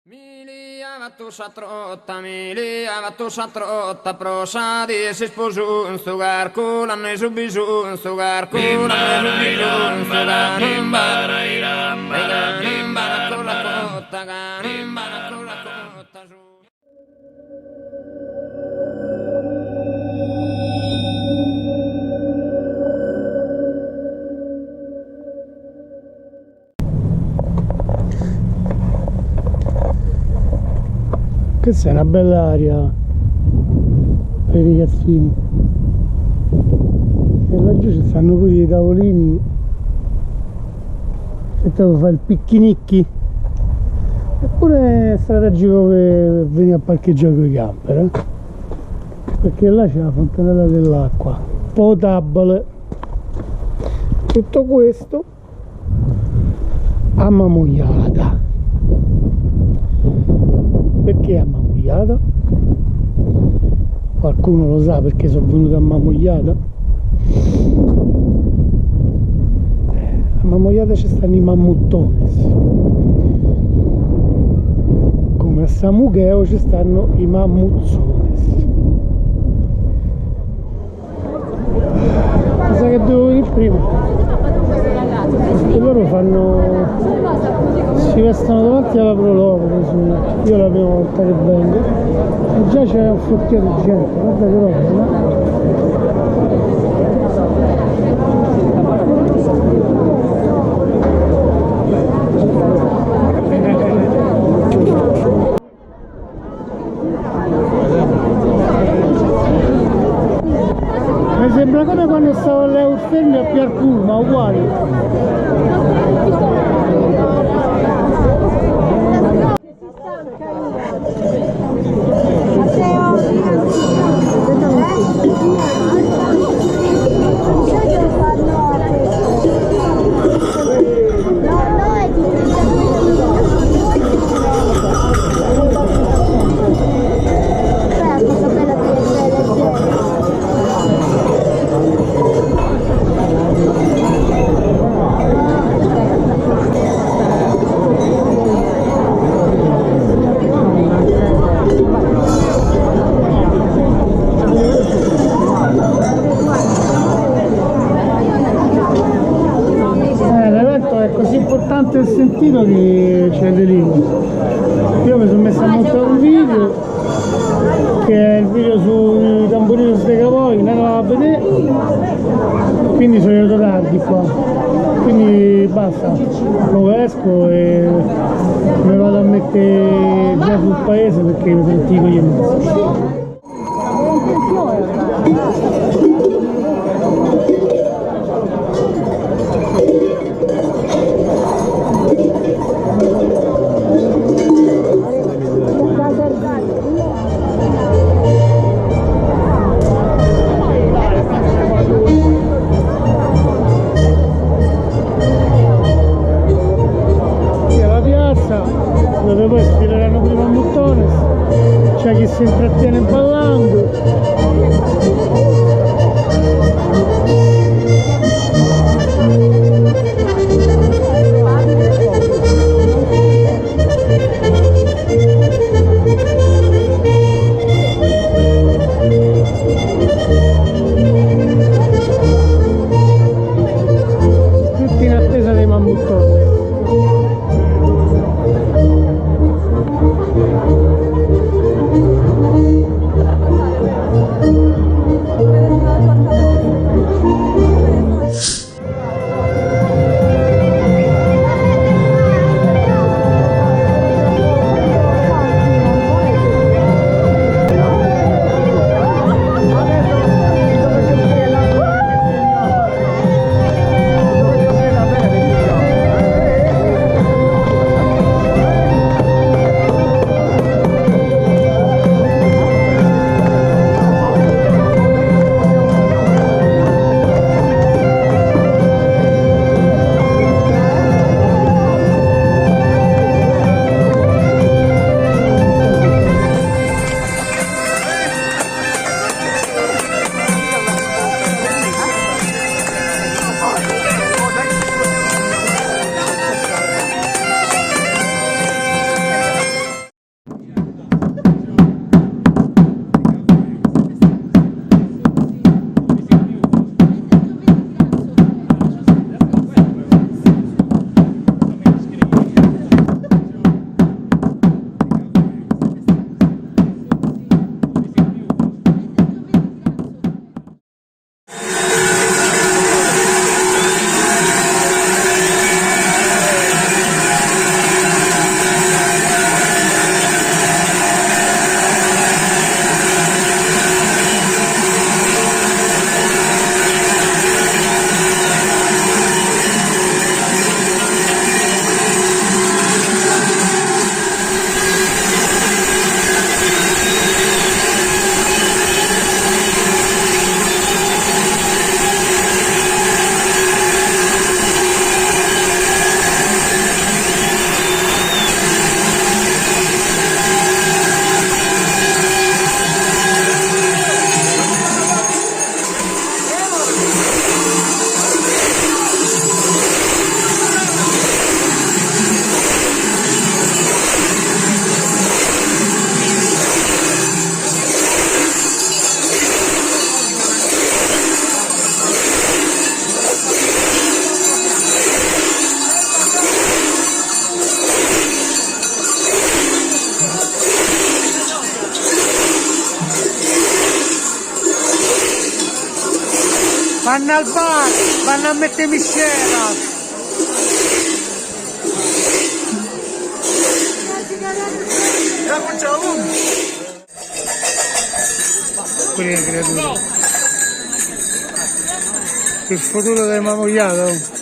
Milia vattu satrotta prosa di si sposu un sugar culo ne subisu un sugar culo ne subisu un sugar nimbara irambara nimbara con la cotta nimbara con la cotta su. Questa è una bella aria per i ragazzini e laggiù ci stanno pure i tavolini e te lo fai il picchinicchi, eppure è strategico per venire a parcheggiare con i camper, perché là c'è la fontanella dell'acqua potabile. Tutto questo a Mamugliata. Perché a Mamugliata? Qualcuno lo sa perché sono venuto a Mamugliata? A Mamugliata ci stanno i mammuttones, come a Samugheo ci stanno i mammuzzones. Cosa che devo venire prima? E loro si vestono davanti alla prologo, io la prima volta che vengo e già c'è un fottio di gente, guarda che roba, no? Mi sembra come quando stavo all'Eurfermi a Piarpur, ma uguale. Ho sentito che c'è dell'Inno. Io mi sono messo a montare un video che è il video sui tamburini sui cavoli, non lo a vedere, quindi sono venuto tardi qua, quindi basta, lo esco e mi vado a mettere già sul paese perché mi sentivo io. Dove poi sfileranno prima Muttones, c'è chi si intrattiene ballando. Tutti in attesa dei mammuttones. Vanno al bar, vanno a mettere miscela. Quelli le creature. Che futuro del mamogliato.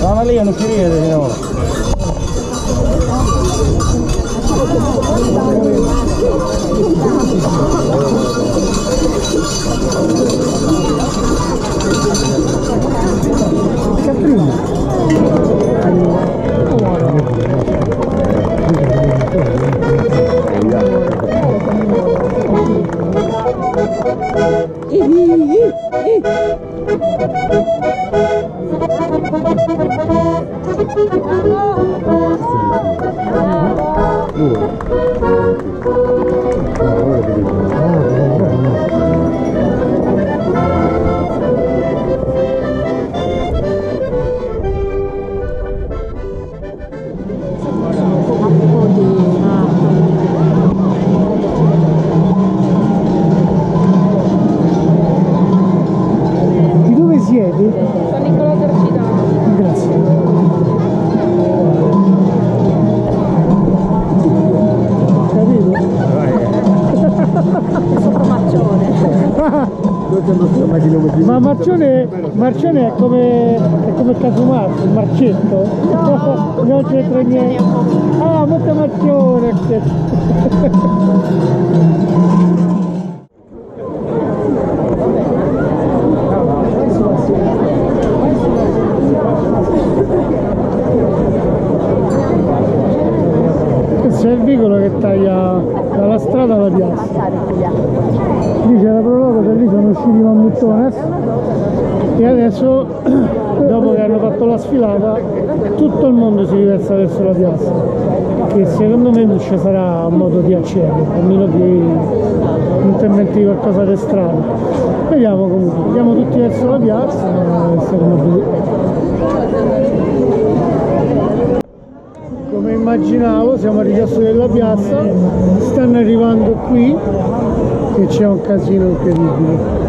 No, lì non si vede, no. Di dove siete? San Nicolò Tercitano. Grazie. Ma Marcione è come Casumazzo, il marcetto. Non c'entra niente. Ah, molto Marcione. Questo è il vicolo che taglia dalla strada alla piazza. Lì c'è la prologo, da lì sono usciti i mammuttone e adesso, dopo che hanno fatto la sfilata, tutto il mondo si riversa verso la piazza, che secondo me non ci sarà un modo di accedere, a meno che non ti inventi qualcosa di strano. Vediamo comunque, andiamo tutti verso la piazza e stiamo a vedere. Come immaginavo, siamo a ridosso della piazza, stanno arrivando qui e c'è un casino incredibile.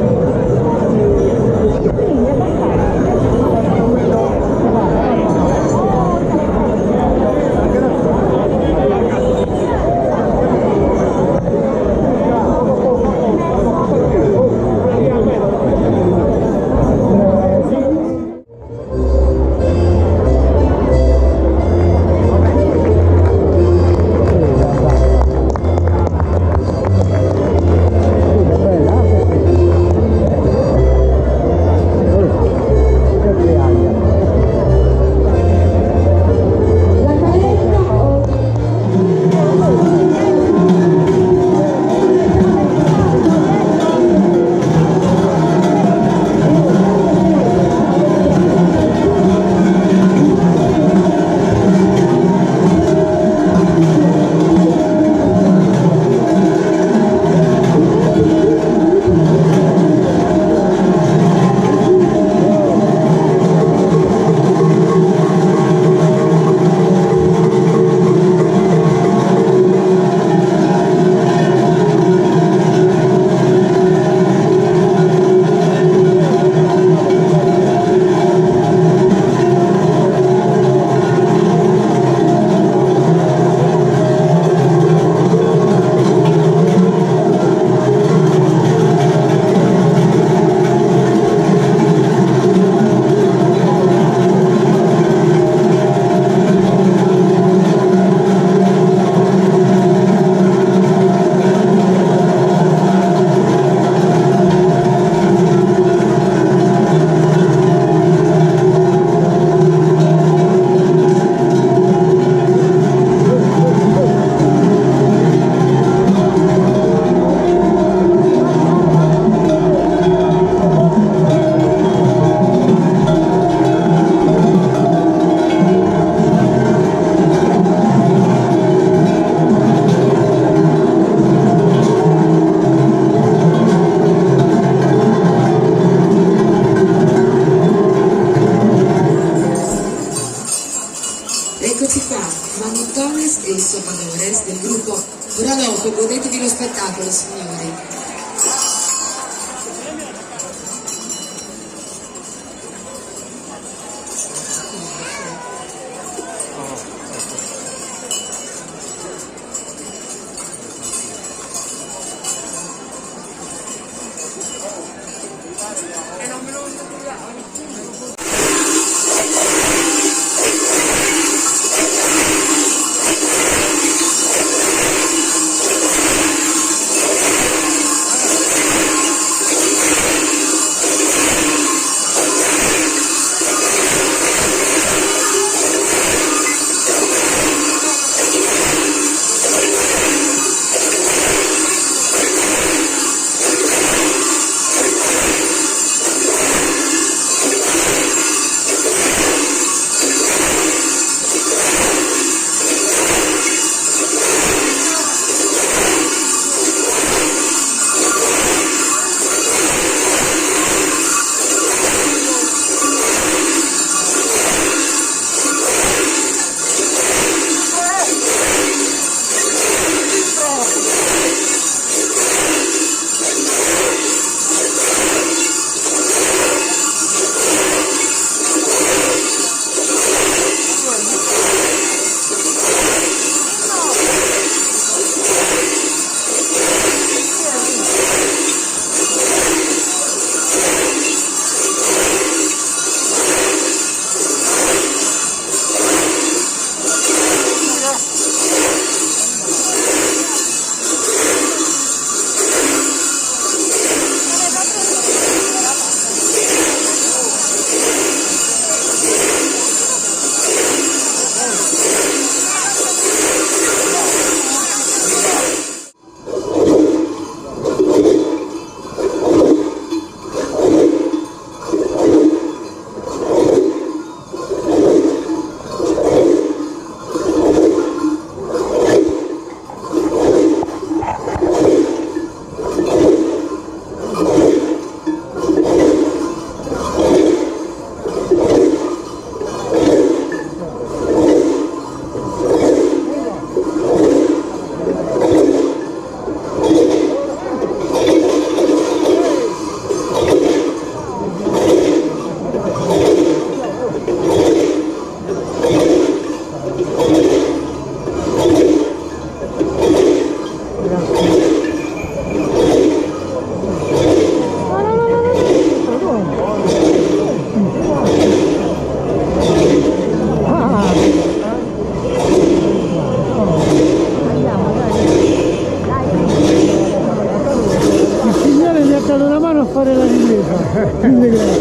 fare la ripresa. Quindi grazie.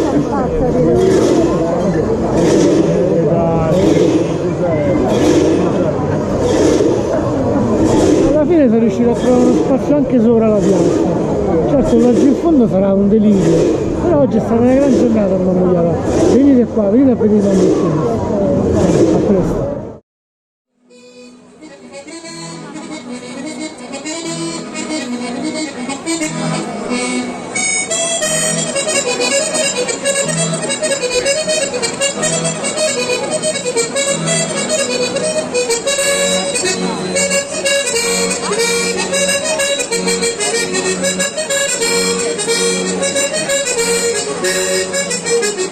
Alla fine sono riuscito a trovare uno spazio anche sopra la piazza. Certo laggiù in fondo sarà un delirio, però oggi è stata una gran giornata a Mamogliata. Venite qua, venite a vedere la mattina. A presto. Thank you.